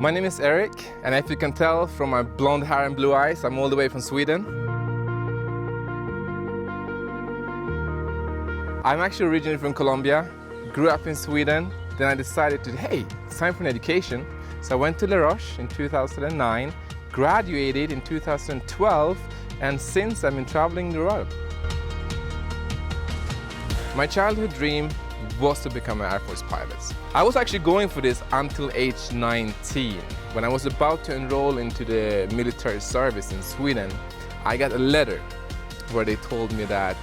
My name is Erik, and if you can tell from my blonde hair and blue eyes, I'm all the way from Sweden. I'm actually originally from Colombia, grew up in Sweden, then I decided hey, it's time for an education. So I went to Les Roches in 2009, graduated in 2012, and since I've been traveling the world. My childhood dream was to become an Air Force pilot. I was actually going for this until age 19. When I was about to enroll into the military service in Sweden, I got a letter where they told me that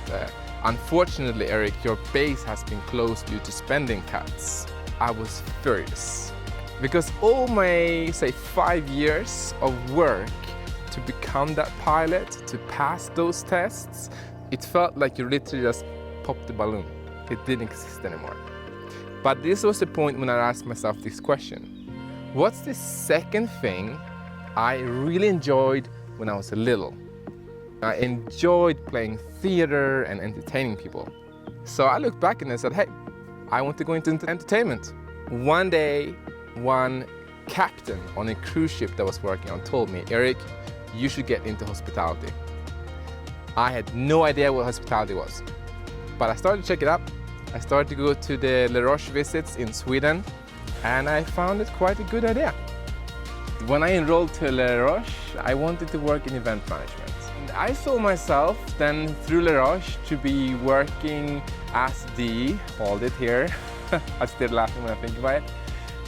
unfortunately, Erik, your base has been closed due to spending cuts. I was furious because all my, say, 5 years of work to become that pilot, to pass those tests, it felt like you literally just popped the balloon. It didn't exist anymore. But this was the point when I asked myself this question. What's the second thing I really enjoyed when I was little? I enjoyed playing theater and entertaining people. So I looked back and I said, hey, I want to go into entertainment. One day, one captain on a cruise ship that I was working on told me, Erik, you should get into hospitality. I had no idea what hospitality was, but I started to check it up. I started to go to the Les Roches visits in Sweden, and I found it quite a good idea. When I enrolled to Les Roches, I wanted to work in event management. And I saw myself then through Les Roches to be working as hold it here, I'm still laughing when I think about it,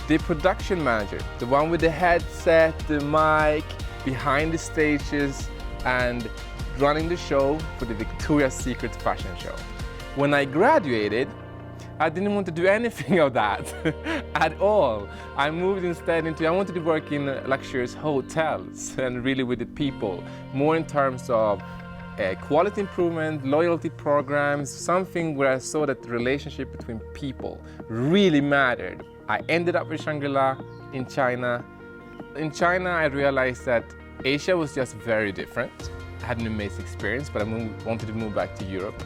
the production manager, the one with the headset, the mic, behind the stages, and running the show for the Victoria's Secret fashion show. When I graduated, I didn't want to do anything of that at all. I moved instead I wanted to work in luxurious hotels and really with the people, more in terms of quality improvement, loyalty programs, something where I saw that the relationship between people really mattered. I ended up with Shangri-La in China. In China, I realized that Asia was just very different. I had an amazing experience, but I wanted to move back to Europe.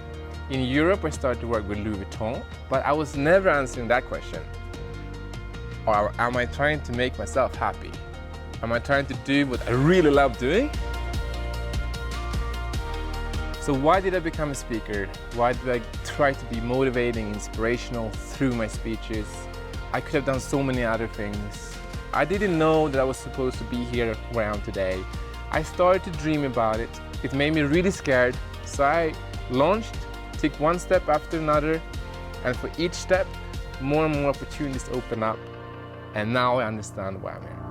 In Europe, I started to work with Louis Vuitton, but I was never answering that question. Or am I trying to make myself happy? Am I trying to do what I really love doing? So why did I become a speaker? Why did I try to be motivating, inspirational through my speeches? I could have done so many other things. I didn't know that I was supposed to be here where I am today. I started to dream about it. It made me really scared, so I launched, took one step after another, and for each step, more and more opportunities open up, and now I understand why I'm here.